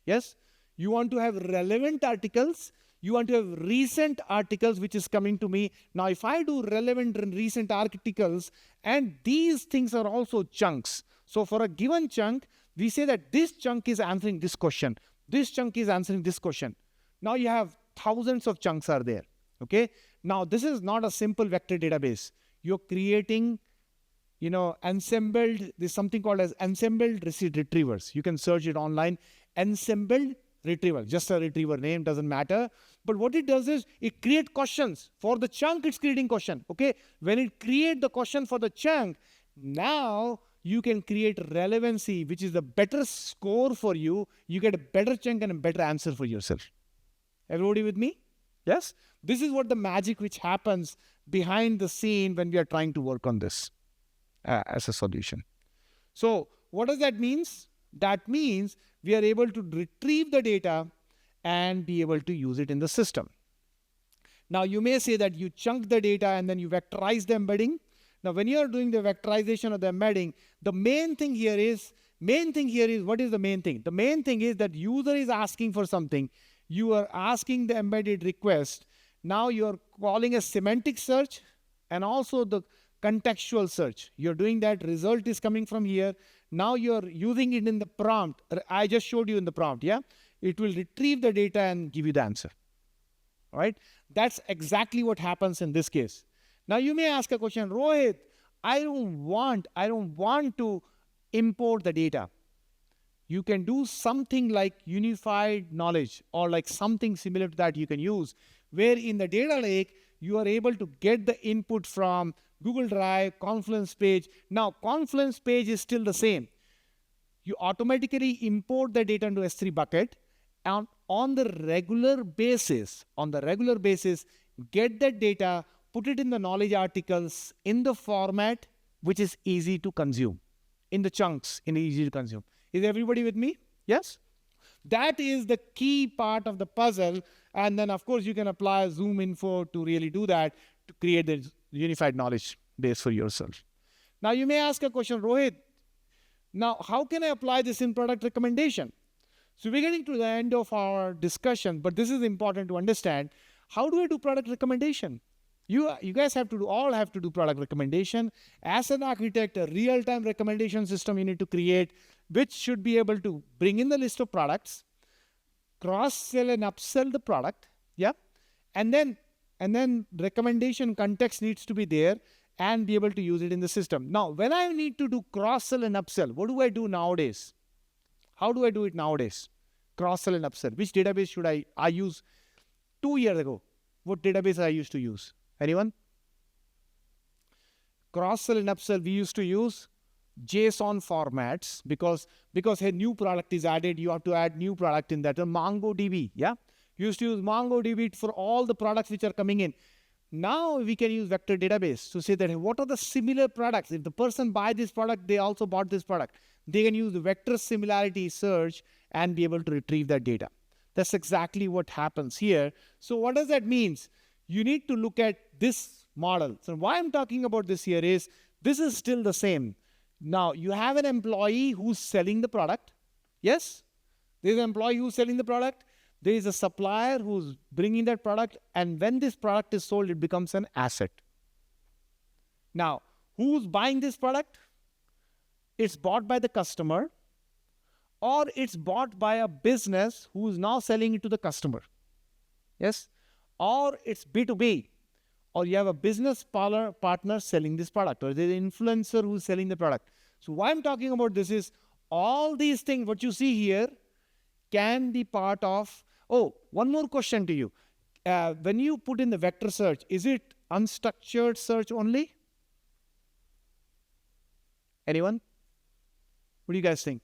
Yes? You want to have relevant articles. You want to have recent articles which is coming to me. Now, if I do relevant and recent articles, and these things are also chunks. So for a given chunk, we say that this chunk is answering this question. This chunk is answering this question. Now you have thousands of chunks are there. Okay. Now this is not a simple vector database. You're creating, you know, ensembled, there's something called as ensembled retrievers. You can search it online. Ensembled retriever, just a retriever name, doesn't matter. But what it does is it creates questions. For the chunk, it's creating question. Okay. When it creates the question for the chunk, now you can create relevancy, which is the better score for you. You get a better chunk and a better answer for yourself. Everybody with me? Yes? This is what the magic which happens behind the scene when we are trying to work on this as a solution. So what does that mean? That means we are able to retrieve the data and be able to use it in the system. Now you may say that you chunk the data and then you vectorize the embedding. Now, when you are doing the vectorization of the embedding, the main thing here is, what is the main thing? The main thing is that user is asking for something. You are asking the embedded request. Now you are calling a semantic search and also the contextual search. You're doing that, result is coming from here. Now you're using it in the prompt. I just showed you in the prompt, yeah? It will retrieve the data and give you the answer. All right? That's exactly what happens in this case. Now you may ask a question, Rohit, I don't want to import the data. You can do something like unified knowledge or like something similar to that you can use, where in the data lake, you are able to get the input from Google Drive, Confluence page. Now, Confluence page is still the same. You automatically import the data into S3 bucket, and on the regular basis, get that data, put it in the knowledge articles in the format which is easy to consume, in the chunks, in easy to consume. Is everybody with me? Yes? That is the key part of the puzzle. And then, of course, you can apply Zoom Info to really do that, to create the unified knowledge base for yourself. Now, you may ask a question, Rohit, now how can I apply this in product recommendation? So we're getting to the end of our discussion, but this is important to understand. How do I do product recommendation? You guys all have to do product recommendation. As an architect, a real-time recommendation system you need to create, which should be able to bring in the list of products, cross-sell and upsell the product, yeah, and then recommendation context needs to be there and be able to use it in the system. Now, when I need to do cross-sell and upsell, what do I do nowadays? How do I do it nowadays? Cross-sell and upsell. Which database should I use? 2 years ago, what database I used to use? Anyone? Cross-sell and upsell, we used to use JSON formats because a new product is added, you have to add new product in that. MongoDB, yeah? You used to use MongoDB for all the products which are coming in. Now we can use vector database to say that, hey, what are the similar products? If the person buy this product, they also bought this product. They can use the vector similarity search and be able to retrieve that data. That's exactly what happens here. So what does that mean? You need to look at this model. So why I'm talking about this here is, this is still the same. Now, you have an employee who's selling the product. Yes? There's an employee who's selling the product. There is a supplier who's bringing that product. And when this product is sold, it becomes an asset. Now, who's buying this product? It's bought by the customer, or it's bought by a business who is now selling it to the customer. Yes? Or it's B2B, or you have a business partner selling this product, or there's an influencer who's selling the product. So why I'm talking about this is, all these things, what you see here, can be part of, oh, one more question to you. When you put in the vector search, is it unstructured search only? Anyone? What do you guys think?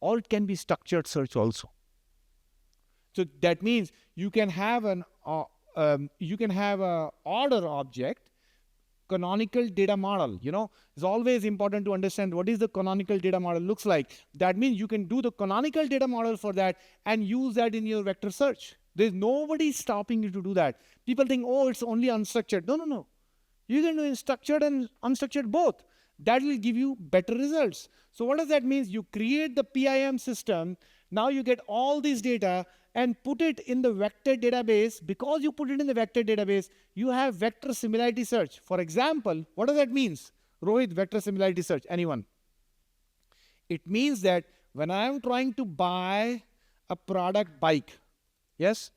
Or it can be structured search also. So that means you can have an order object, canonical data model. You know, it's always important to understand what is the canonical data model looks like. That means you can do the canonical data model for that and use that in your vector search. There's nobody stopping you to do that. People think, oh, it's only unstructured. No. You can do structured and unstructured both. That will give you better results. So what does that mean? You create the PIM system. Now you get all this data and put it in the vector database. Because you put it in the vector database, you have vector similarity search. For example, what does that mean? Rohit, vector similarity search. Anyone? It means that when I am trying to buy a product bike, yes,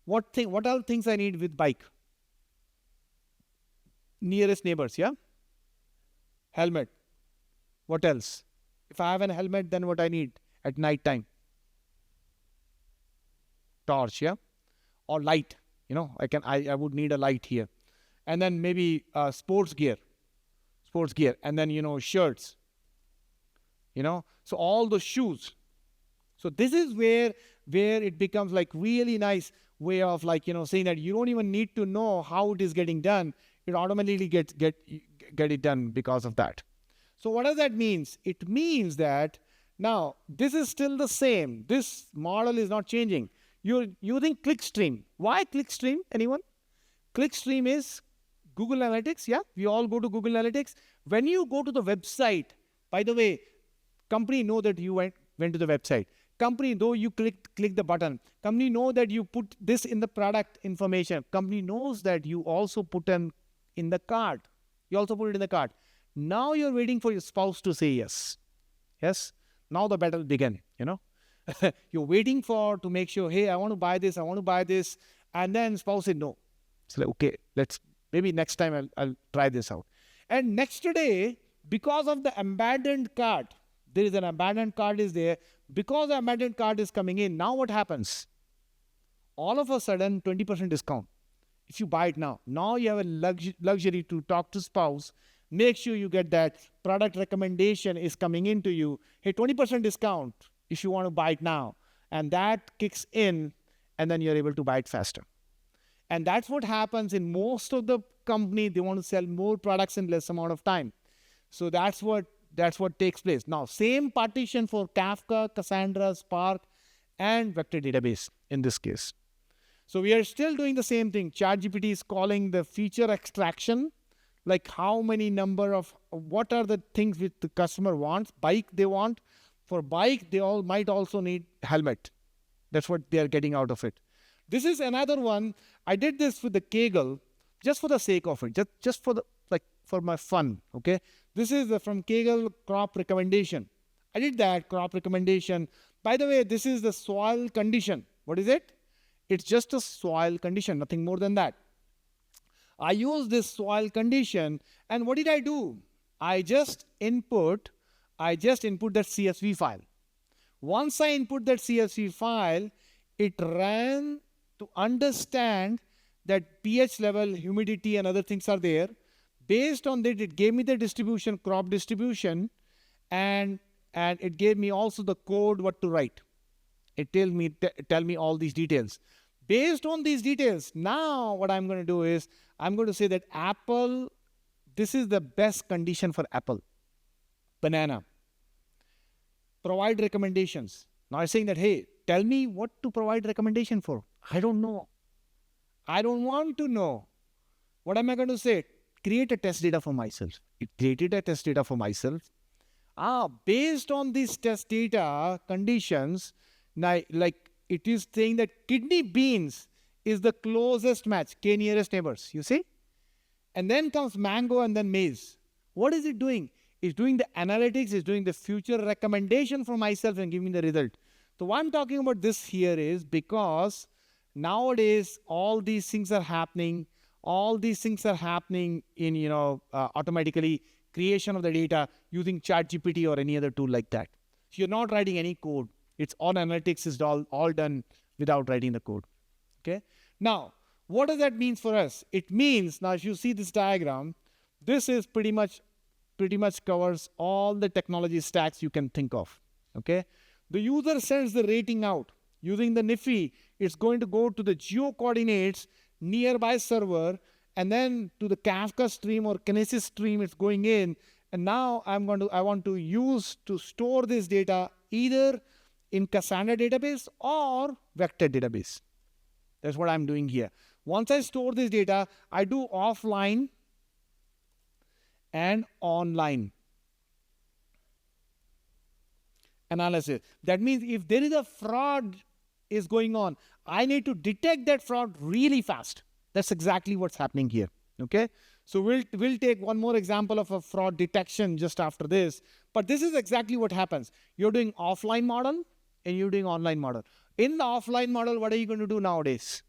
what are things I need with bike? Nearest neighbors, yeah? Helmet. What else? If I have an helmet, then what I need at night time? Torch, yeah? Or light. You know, I would need a light here. And then maybe sports gear. And then, you know, shirts. You know, so all the shoes. So this is where it becomes like really nice way of like, you know, saying that you don't even need to know how it is getting done. It automatically get it done because of that. So what does that mean? It means that now this is still the same. This model is not changing. You're using clickstream. Why clickstream? Anyone? Clickstream is Google Analytics. Yeah, we all go to Google Analytics. When you go to the website, by the way, company know that you went to the website. Company, though you click the button. Company know that you put this in the product information. Company knows that you also put in the cart. You also put it in the cart. Now you're waiting for your spouse to say yes. Yes? Now the battle begin, you know. You're waiting to make sure, hey, I want to buy this. And then spouse said no. It's like, okay, maybe next time I'll try this out. And next day, because of the abandoned cart, there is an abandoned cart is there. Because the abandoned cart is coming in, now what happens? all of a sudden 20% discount. If you buy it now, you have a luxury to talk to spouse, make sure you get that product recommendation is coming into you. Hey, 20% discount if you want to buy it now. And that kicks in, and then you're able to buy it faster. And that's what happens in most of the company. They want to sell more products in less amount of time. So that's what takes place. Now, same partition for Kafka, Cassandra, Spark, and vector database in this case. So we are still doing the same thing. ChatGPT is calling the feature extraction, like how many number of, what are the things which the customer wants, bike they want. For bike, they all might also need helmet. That's what they are getting out of it. This is another one. I did this with the Kaggle, just for the sake of it, just for the, like, for my fun, okay? This is from Kaggle crop recommendation. I did that crop recommendation. By the way, this is the soil condition. What is it? It's just a soil condition, nothing more than that. I use this soil condition, and what did I do? I just input that CSV file. Once I input that CSV file, it ran to understand that pH level, humidity, and other things are there. Based on that, it gave me the distribution, crop distribution, and it gave me also the code what to write. It tell me all these details. Based on these details, now what I'm going to do is I'm going to say that apple, this is the best condition for apple, banana. Provide recommendations. Now I'm saying that, hey, tell me what to provide recommendation for. I don't know. I don't want to know. What am I going to say? Create a test data for myself. It created a test data for myself. Based on these test data conditions, like it is saying that kidney beans is the closest match, k nearest neighbors, you see? And then comes mango and then maize. What is it doing? It's doing the analytics, it's doing the future recommendation for myself and giving me the result. So why I'm talking about this here is because nowadays all these things are happening. All these things are happening in, automatically creation of the data using ChatGPT or any other tool like that. So you're not writing any code. It's all analytics is all done without writing the code. Okay. Now, what does that mean for us? It means, now if you see this diagram, this is pretty much covers all the technology stacks you can think of. Okay. The user sends the rating out using the Niffy. It's going to go to the geo coordinates nearby server, and then to the Kafka stream or Kinesis stream it's going in. And now I want to use to store this data either in Cassandra database or vector database. That's what I'm doing here. Once I store this data, I do offline and online analysis. That means if there is a fraud is going on, I need to detect that fraud really fast. That's exactly what's happening here. Okay. So we'll take one more example of a fraud detection just after this. But this is exactly what happens. You're doing offline model and you're doing online model. In the offline model, what are you going to do nowadays?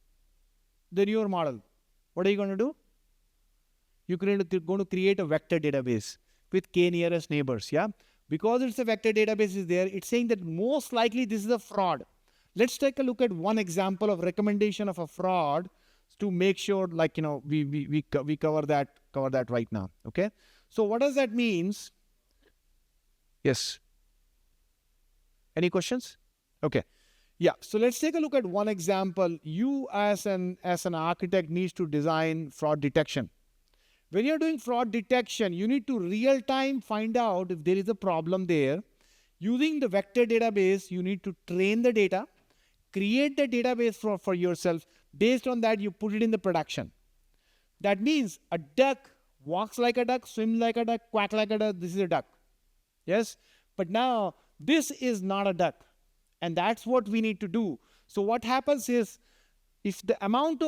The newer model. What are you going to do? You're going to create a vector database with k nearest neighbors. Yeah. Because it's a vector database is there, it's saying that most likely this is a fraud. Let's take a look at one example of recommendation of a fraud to make sure, like, we cover that right now. Okay. So what does that means? Yes. Any questions? Okay. Yeah. So let's take a look at one example. You as an architect needs to design fraud detection. When you're doing fraud detection, you need to real time find out if there is a problem there. Using the vector database, you need to train the data, create the database for yourself. Based on that, you put it in the production. That means a duck walks like a duck, swims like a duck, quack like a duck. This is a duck. Yes. But now this is not a duck. And that's what we need to do. So what happens is, if the amount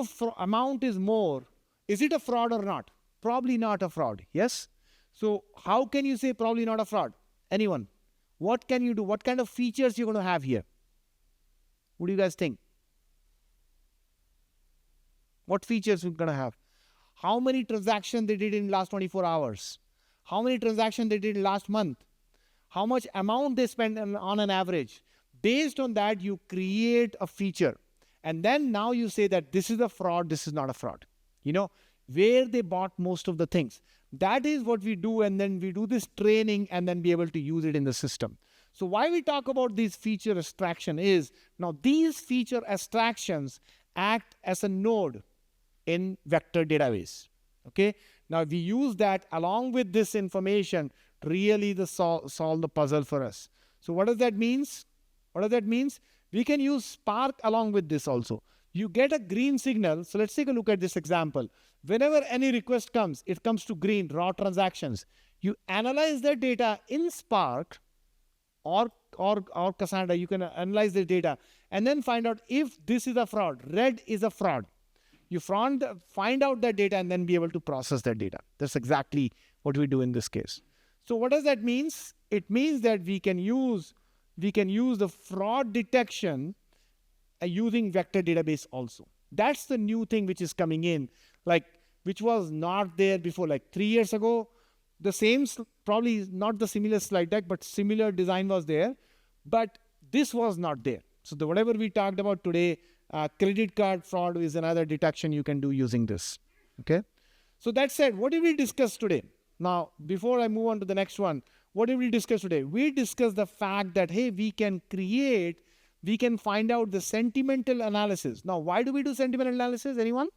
is more, is it a fraud or not? Probably not a fraud. Yes. So how can you say probably not a fraud? Anyone? What can you do? What kind of features you're going to have here? What do you guys think? What features we're going to have? How many transactions they did in last 24 hours? How many transactions they did in last month? How much amount they spent on an average? Based on that, you create a feature. And then now you say that this is a fraud, this is not a fraud. You know, where they bought most of the things. That is what we do, and then we do this training and then be able to use it in the system. So why we talk about these feature abstraction is, now these feature abstractions act as a node in vector database. Okay. Now we use that along with this information to really solve the puzzle for us. So what does that mean? What does that mean? We can use Spark along with this also. You get a green signal. So let's take a look at this example. Whenever any request comes, it comes to green, raw transactions. You analyze that data in Spark or Cassandra. You can analyze the data and then find out if this is a fraud. Red is a fraud. You find out that data and then be able to process that data. That's exactly what we do in this case. So what does that mean? It means that we can use the fraud detection using vector database also. That's the new thing which is coming in, like which was not there before, like 3 years ago. The same, probably not the similar slide deck, but similar design was there, but this was not there. So whatever we talked about today, credit card fraud is another detection you can do using this. Okay. So that said, what did we discuss today? Now, before I move on to the next one, what did we discuss today? We discussed the fact that, hey, we can find out the sentimental analysis. Now, why do we do sentimental analysis? Anyone?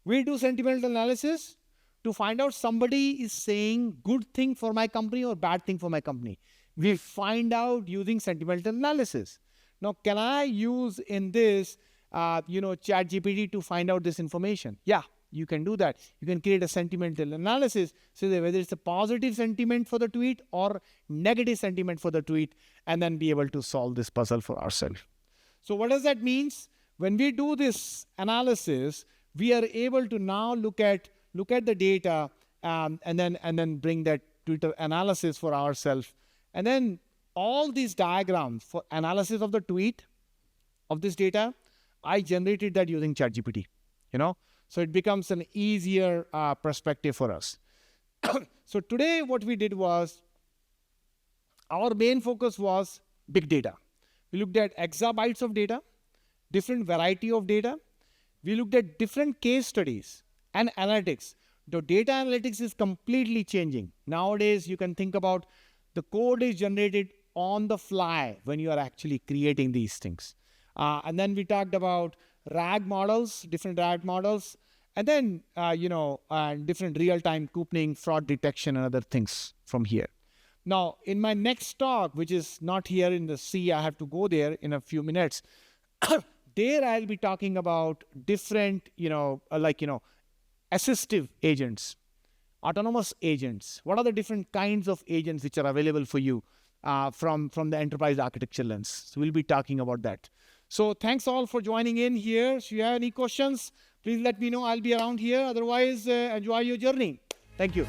We do sentimental analysis to find out somebody is saying good thing for my company or bad thing for my company. We find out using sentimental analysis. Now, can I use in this, ChatGPT to find out this information? Yeah, you can do that. You can create a sentimental analysis, so that whether it's a positive sentiment for the tweet or negative sentiment for the tweet, and then be able to solve this puzzle for ourselves. So what does that mean? When we do this analysis, we are able to now look at the data and then bring that Twitter analysis for ourselves. And then all these diagrams for analysis of the tweet of this data, I generated that using ChatGPT, so it becomes an easier perspective for us. So today what we did was, our main focus was big data. We looked at exabytes of data, different variety of data. We looked at different case studies and analytics. The data analytics is completely changing. Nowadays, you can think about the code is generated on the fly when you are actually creating these things. And then we talked about RAG models, different RAG models, and then, different real-time couponing, fraud detection, and other things from here. Now, in my next talk, which is not here in the C, I have to go there in a few minutes. There I'll be talking about different, assistive agents, autonomous agents. What are the different kinds of agents which are available for you from the enterprise architecture lens? So we'll be talking about that. So thanks all for joining in here. If you have any questions, please let me know. I'll be around here. Otherwise, enjoy your journey. Thank you.